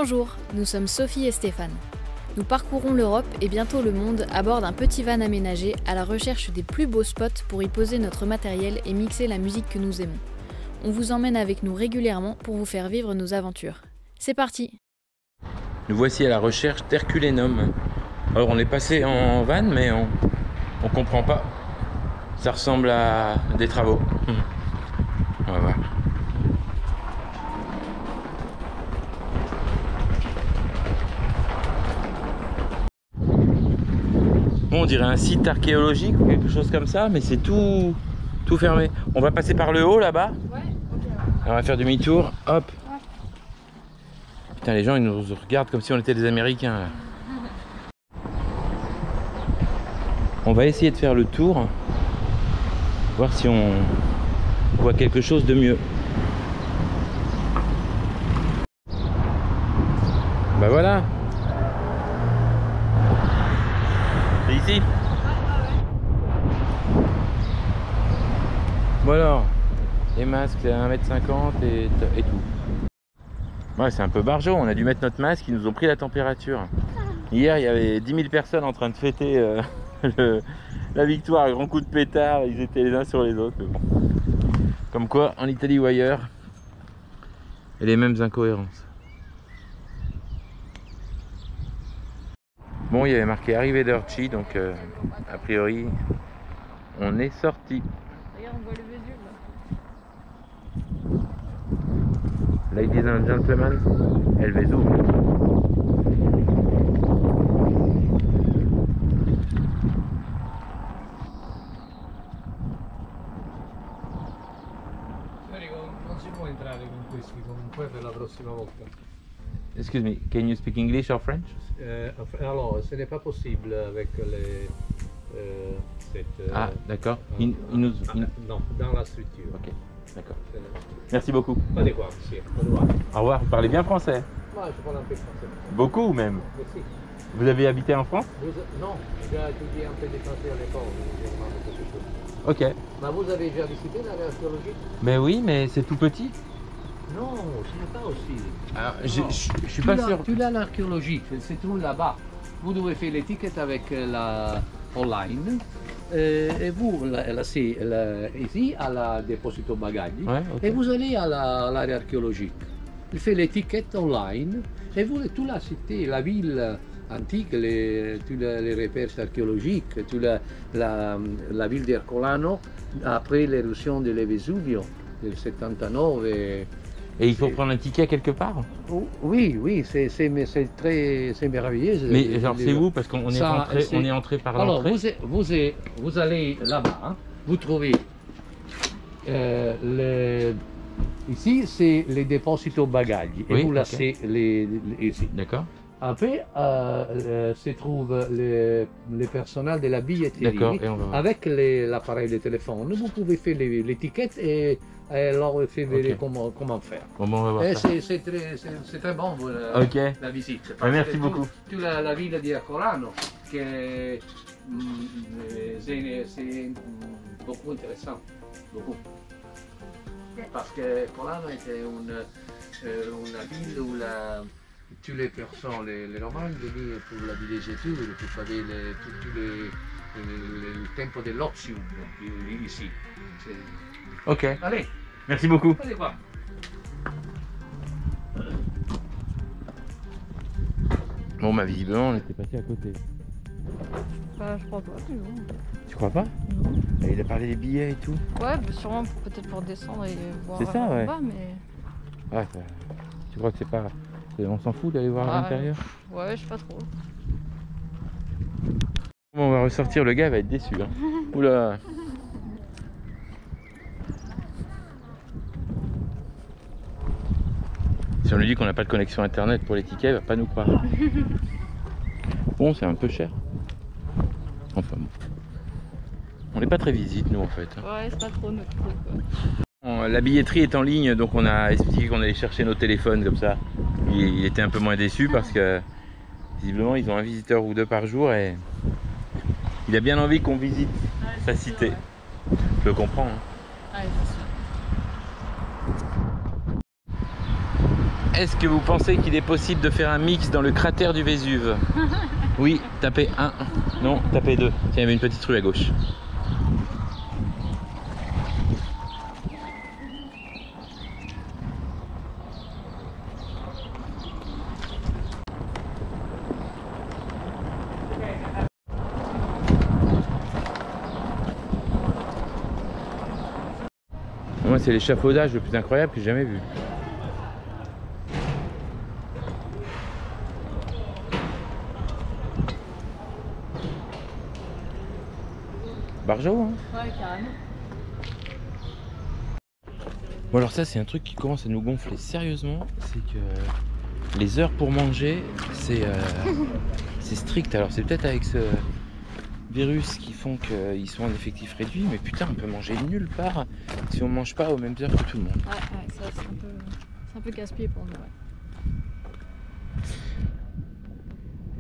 Bonjour, nous sommes Sophie et Stéphane. Nous parcourons l'Europe et bientôt le monde à bord d'un petit van aménagé à la recherche des plus beaux spots pour y poser notre matériel et mixer la musique que nous aimons. On vous emmène avec nous régulièrement pour vous faire vivre nos aventures. C'est parti! Nous voici à la recherche d'Herculénum. Alors on est passé en van mais on comprend pas. Ça ressemble à des travaux. On va voir. Bon, on dirait un site archéologique ou quelque chose comme ça, mais c'est tout fermé. On va passer par le haut là-bas. Ouais, ok. On va faire demi-tour. Hop. Ouais. Putain, les gens ils nous regardent comme si on était des Américains là. On va essayer de faire le tour, voir si on voit quelque chose de mieux. Bah voilà. C'est ici. Bon alors, les masques c'est 1,50 m et tout. Ouais, c'est un peu barjot, on a dû mettre notre masque, ils nous ont pris la température. Hier il y avait 10 000 personnes en train de fêter la victoire, grand coup de pétard, ils étaient les uns sur les autres. Bon. Comme quoi, en Italie ou ailleurs, il y a les mêmes incohérences. Bon, il y avait marqué arrivée d'Orchi, donc a priori, on est sorti. Regarde, on voit le Vésuve là. Ladies and gentlemen, El Vesuvio. Non si può entrare con questi comunque per la prossima volta. Excuse me, can you speak English or French? Alors, ce n'est pas possible avec Ah, d'accord. non, dans la structure. Ok, d'accord. Merci beaucoup. Pas de quoi, monsieur. Au revoir. Au revoir, vous parlez bien français? Moi, je parle un peu français. Beaucoup même. Merci. Vous avez habité en France? Non, j'ai étudié un peu de français à l'école, j'ai demandé quelque chose. Ok. Mais vous avez déjà visité l'archéologie? Mais oui, mais c'est tout petit. Non, ce n'est pas aussi. Alors, Non. je suis pas sûr. Tu l'as l'archéologie, c'est tout là-bas. Vous devez faire l'étiquette avec la online. Et vous, ici, à la déposito bagagli. Ouais, ok. Et vous allez à l'area archéologique. Il fait l'étiquette online. Et vous, toute la cité, la ville antique, tous les repères archéologiques, la ville d'Ercolano, après l'éruption de Vesuvio, del 79. Et il faut prendre un ticket quelque part? Oui, c'est merveilleux. Mais genre c'est où? Parce qu'on est entré par l'entrée. Alors vous allez là-bas, hein, vous trouvez ici c'est les déposito bagagli. Oui, et vous là okay. c'est ici. D'accord. Après se trouve le personnel de la billetterie avec l'appareil de téléphone. Vous pouvez faire l'étiquette et alors faire Okay. comment faire. Bon, on va voir ça. C'est très bon Ok. la visite. Merci beaucoup. Tu la ville di Ercolano che c'est beaucoup intéressant. Beaucoup. Parce que Ercolano était une ville où toutes les personnes, les Romains venaient pour la villégiature, pour faire tout le tempo dell'ozium ici. Ok. Allez, Merci beaucoup. allez voir. Bon, bah visiblement on était passé à côté. Bah, je crois pas, mais bon. Tu crois pas? Non. Il a parlé des billets et tout. Ouais, bah, sûrement peut-être pour descendre et voir. C'est ça, ouais. Bas, mais... Ouais, tu crois que c'est pas... On s'en fout d'aller voir à l'intérieur? Ouais, je sais pas trop. Bon, on va ressortir, le gars va être déçu. Hein. Oula. Si on lui dit qu'on n'a pas de connexion internet pour les tickets, il va pas nous croire. Bon, c'est un peu cher. Enfin bon. On n'est pas très visite nous en fait. Ouais, c'est pas trop notre truc quoi. La billetterie est en ligne, donc on a expliqué qu'on allait chercher nos téléphones comme ça. Il était un peu moins déçu parce que visiblement ils ont un visiteur ou deux par jour et il a bien envie qu'on visite sa cité. Ouais. Je le comprends. Hein. Ouais, c'est sûr. Est-ce que vous pensez qu'il est possible de faire un mix dans le cratère du Vésuve? Oui, tapez 1. Non, tapez 2. Tiens, il y avait une petite rue à gauche. Moi, c'est l'échafaudage le plus incroyable que j'ai jamais vu. Barjot, hein? Ouais, carrément. Bon, alors ça, c'est un truc qui commence à nous gonfler sérieusement, c'est que les heures pour manger, c'est strict. Alors c'est peut-être avec ce virus qui font qu'ils sont en effectif réduit, mais putain, on peut manger nulle part si on mange pas aux mêmes heures que tout le monde. Ouais, ça c'est un peu casse-pied pour nous. Ouais.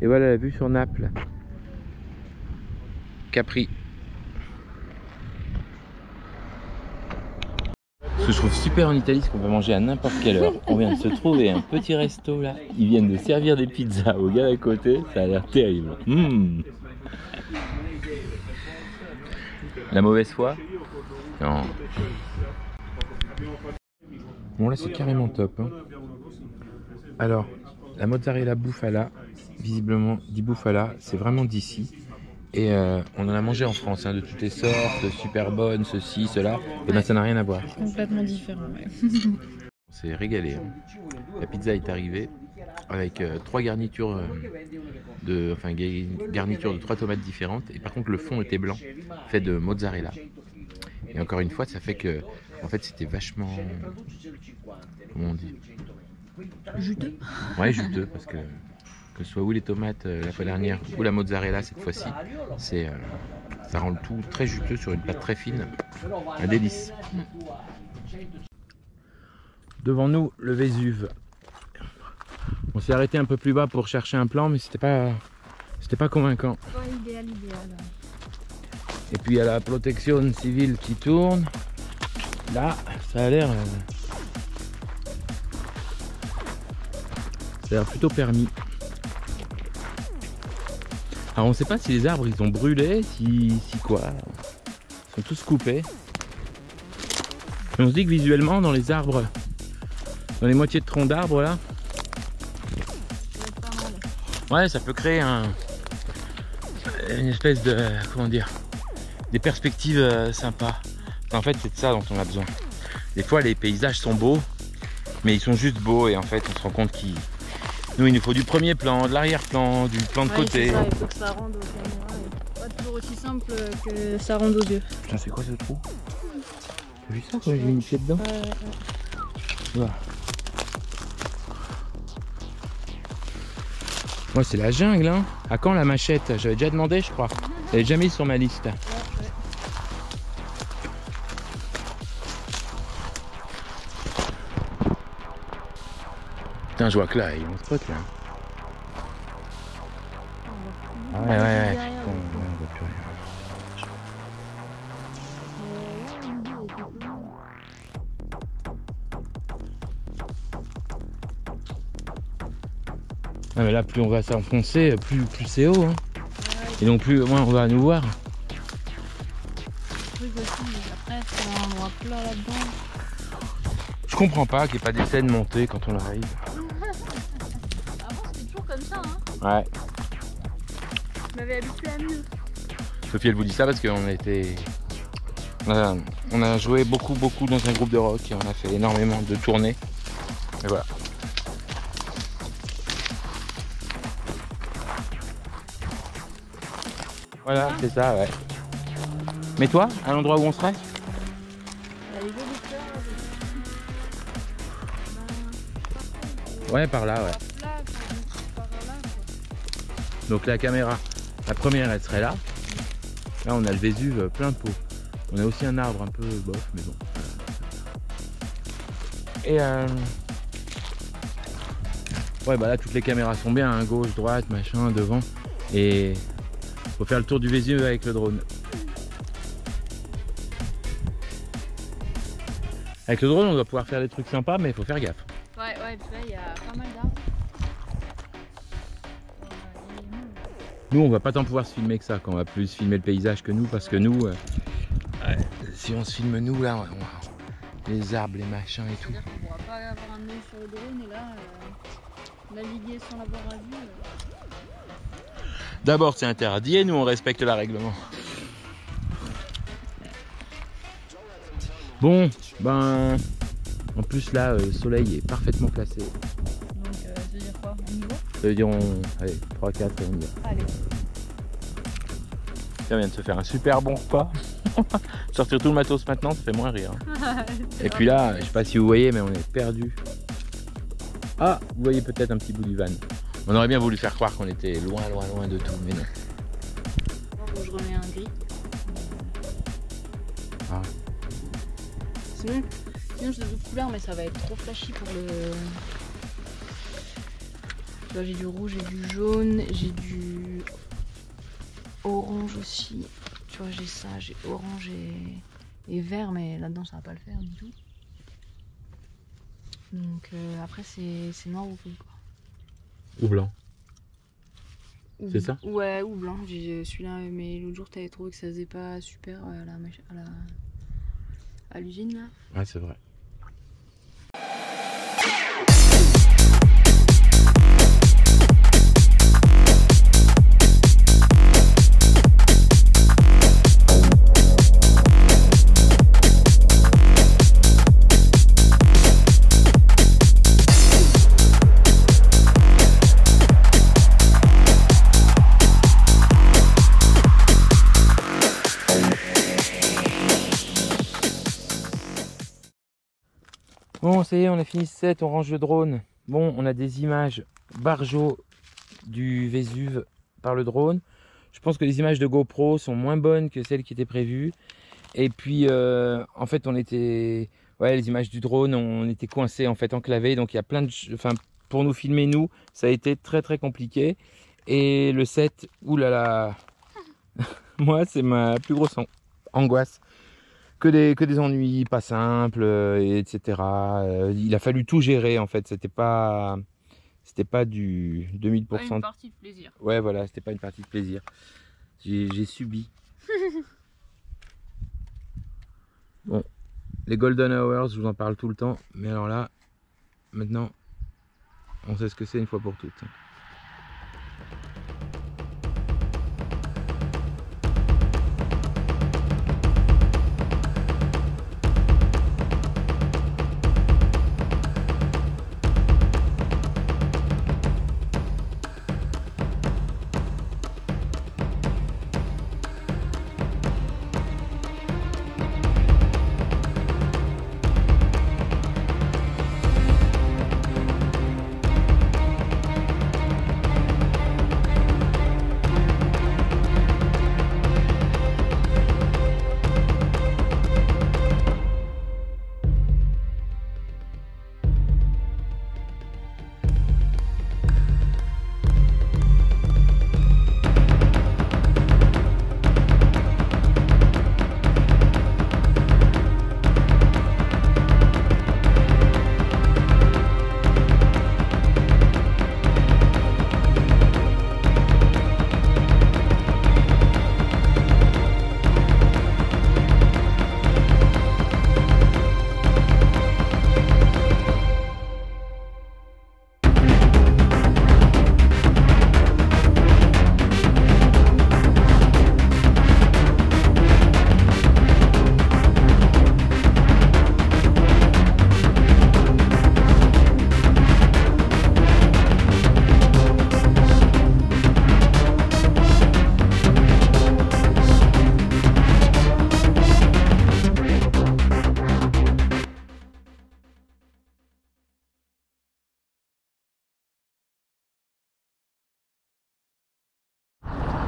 Et voilà la vue sur Naples. Capri. Ce que je trouve super en Italie, c'est qu'on peut manger à n'importe quelle heure. On vient de se trouver un petit resto là. Ils viennent de servir des pizzas au gars d'à côté. Ça a l'air terrible. La mauvaise foi? Non. Bon là c'est carrément top. Hein. Alors, la mozzarella bufala, visiblement dit bufala, c'est vraiment d'ici. Et on en a mangé en France, hein, de toutes les sortes, super bonnes, ceci, cela. Et ben ça n'a rien à voir. Complètement différent, ouais. On s'est régalé. Hein. La pizza est arrivée avec 3 garnitures garnitures de 3 tomates différentes. Et par contre le fond était blanc, fait de mozzarella. Et encore une fois, ça fait que en fait c'était vachement, comment on dit, Juteux. Ouais, juteux, parce que ce soit ou les tomates la fois dernière ou la mozzarella cette fois-ci, ça rend le tout très juteux sur une pâte très fine. Un délice. Devant nous, le Vésuve. On s'est arrêté un peu plus bas pour chercher un plan, mais c'était pas convaincant. Pas idéal. Et puis il y a la protection civile qui tourne. Là, ça a l'air plutôt permis. Alors on sait pas si les arbres ils ont brûlé, si quoi. Ils sont tous coupés. Et on se dit que visuellement dans les arbres, dans les moitiés de troncs d'arbres là, ouais, ça peut créer une espèce de, comment dire, des perspectives sympas. En fait c'est de ça dont on a besoin. Des fois les paysages sont beaux, mais ils sont juste beaux et en fait on se rend compte qu'il nous faut du premier plan, de l'arrière-plan, du plan de côté. Ça, il faut que ça rende aux caméras. Pas toujours aussi simple que ça rende aux yeux. Putain, c'est quoi ce trou? T'as vu ça quand j'ai mis une pied dedans? Voilà. Moi c'est la jungle, hein. À quand la machette? J'avais déjà demandé, je crois. Elle est déjà mise sur ma liste. Putain, je vois que là, il y a un spot là. Ouais. Putain, on voit plus rien. Ah mais là, plus on va s'enfoncer, plus c'est haut. Hein. Et donc plus moins on va nous voir. Après, c'est un endroit plat là-dedans. Je comprends pas qu'il n'y ait pas des scènes montées quand on arrive. Avant, c'était toujours comme ça. Hein. Ouais. Je m'avais habitué à mieux. Sophie, elle vous dit ça parce qu'on on a joué beaucoup dans un groupe de rock et on a fait énormément de tournées. Et voilà. Voilà, c'est ça, ouais. Mais toi, à l'endroit où on serait? Ouais, par là, ouais. Donc la caméra, la première, elle serait là. Là, on a le Vésuve plein pot. On a aussi un arbre un peu bof, mais bon. Et ouais, bah là, toutes les caméras sont bien, hein, gauche, droite, machin, devant. Et faut faire le tour du Vésuve avec le drone. Avec le drone, on doit pouvoir faire des trucs sympas, mais il faut faire gaffe. Ouais, Ouais, tu vois, il y a pas mal d'arbres. Nous, on va pas tant pouvoir se filmer que ça, quand on va plus filmer le paysage que nous, parce que nous, si on se filme nous, là, les arbres, les machins et tout. C'est-à-dire qu'on pourra pas avoir un œil sur le drone et là, naviguer sans l'avoir à vue. D'abord, c'est interdit et nous, on respecte le règlement. Bon, ben, en plus là, le soleil est parfaitement placé. Donc, ça veut dire quoi? On y va? Ça veut dire, allez, 3, 4 et on y va. Allez. On vient de se faire un super bon repas. Sortir tout le matos maintenant, ça fait moins rire. Et puis là, je sais pas si vous voyez, mais on est perdu. Ah, vous voyez peut-être un petit bout du van. On aurait bien voulu faire croire qu'on était loin de tout, mais non. Bon, je remets un gris. Ah. Sinon j'ai d'autres couleurs, mais ça va être trop flashy pour le... Tu vois, j'ai du rouge, j'ai du jaune, j'ai du orange aussi. Tu vois, j'ai ça, j'ai orange et vert, mais là-dedans ça va pas le faire du tout. Donc après c'est noir ou gris, quoi. Ou blanc. C'est ça? Ouais, ou blanc. J'ai celui-là, mais l'autre jour t'avais trouvé que ça faisait pas super à l'usine là. Ouais, c'est vrai. Bon, ça y est, on a fini ce set, on range le drone. Bon, on a des images barjots du Vésuve par le drone. Je pense que les images de GoPro sont moins bonnes que celles qui étaient prévues. Et puis, en fait, on était... Ouais, les images du drone, on était coincés, en fait, enclavés. Donc, il y a plein de... Enfin, pour nous filmer, nous, ça a été très compliqué. Et le set, oulala, moi, c'est ma plus grosse angoisse. Que des ennuis pas simples, etc. Il a fallu tout gérer en fait. C'était pas du 2000%. Pas une partie de plaisir. Ouais, voilà, c'était pas une partie de plaisir. J'ai subi. Bon, les Golden Hours, je vous en parle tout le temps. Mais alors là, maintenant, on sait ce que c'est une fois pour toutes.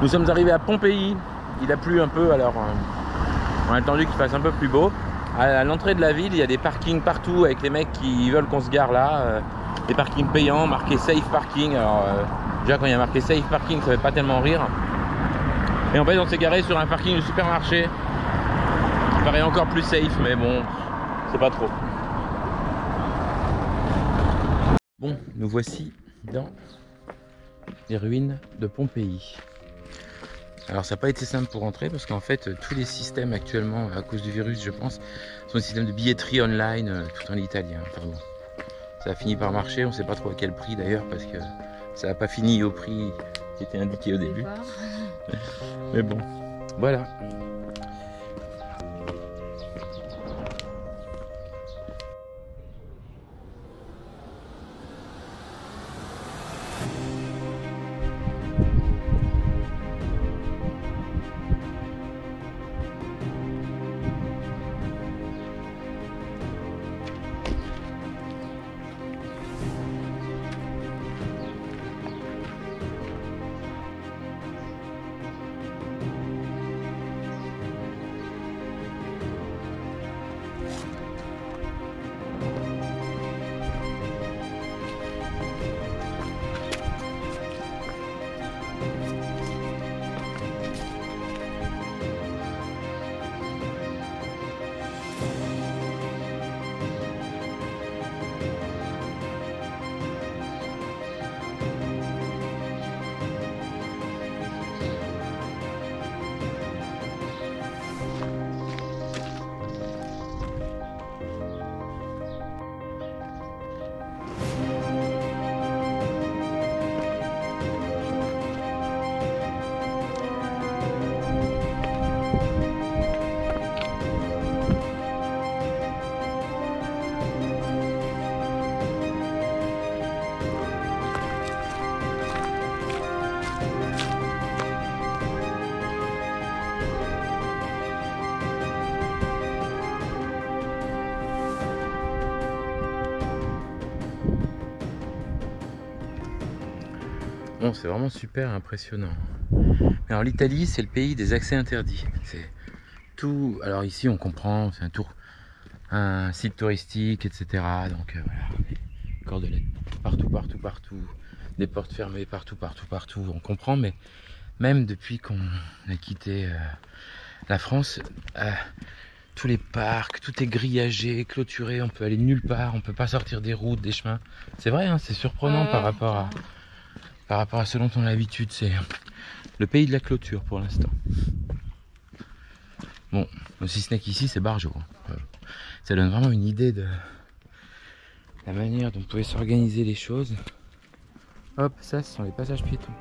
Nous sommes arrivés à Pompéi, il a plu un peu, alors on a attendu qu'il fasse un peu plus beau. À l'entrée de la ville, il y a des parkings partout avec les mecs qui veulent qu'on se gare là. Des parkings payants, marqués Safe Parking. Alors déjà quand il y a marqué Safe Parking, ça fait pas tellement rire. Et en fait on s'est garé sur un parking du supermarché qui paraît encore plus safe, mais bon, c'est pas trop. Bon, nous voici dans les ruines de Pompéi. Alors ça n'a pas été simple pour rentrer parce qu'en fait tous les systèmes actuellement, à cause du virus je pense, sont des systèmes de billetterie online tout en italien. Enfin bon, ça a fini par marcher, on ne sait pas trop à quel prix d'ailleurs parce que ça n'a pas fini au prix qui était indiqué au début. Mais bon, voilà. Bon, c'est vraiment super impressionnant. Alors l'Italie, c'est le pays des accès interdits. C'est tout. Alors ici, on comprend, c'est un site touristique, etc. Donc voilà, des cordelettes partout, des portes fermées partout, on comprend. Mais même depuis qu'on a quitté la France, tous les parcs, tout est grillagé, clôturé, on peut aller nulle part, on peut pas sortir des routes, des chemins. C'est vrai, hein, c'est surprenant par rapport à ce dont on a l'habitude. C'est le pays de la clôture pour l'instant. Bon, si ce n'est qu'ici c'est Barjo. Ça donne vraiment une idée de la manière dont pouvaient s'organiser les choses. Hop, ça ce sont les passages piétons.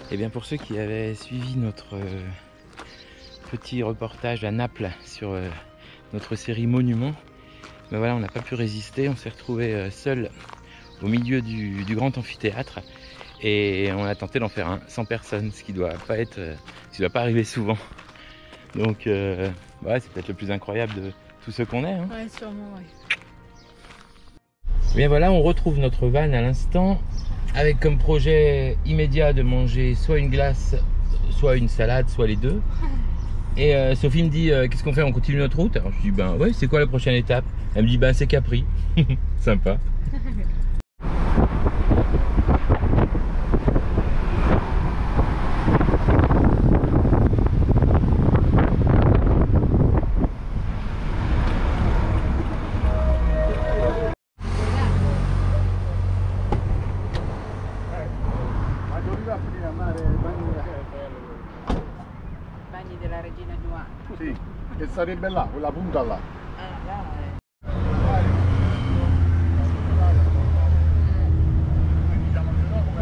Et bien pour ceux qui avaient suivi notre petit reportage à Naples sur notre série Monument, ben voilà, on n'a pas pu résister, on s'est retrouvé seul au milieu du grand amphithéâtre et on a tenté d'en faire un sans personne, ce qui doit pas arriver souvent. Donc ouais, c'est peut-être le plus incroyable de tout ce qu'on est. Hein. Ouais, sûrement, ouais. Bien voilà, on retrouve notre van à l'instant, avec comme projet immédiat de manger soit une glace, soit une salade, soit les deux. Et Sophie me dit qu'est-ce qu'on fait, on continue notre route? Alors je dis ben ouais, c'est quoi la prochaine étape? Elle me dit ben c'est Capri. Sympa. Bagni della Regina Giovanna. Sì, che sarebbe là, quella punta là.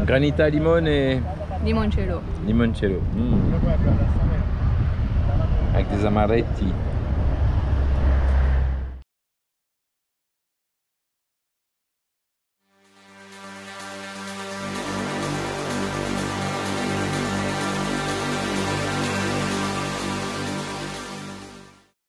Granita limone. Limoncello. Limoncello. Avec des amaretti.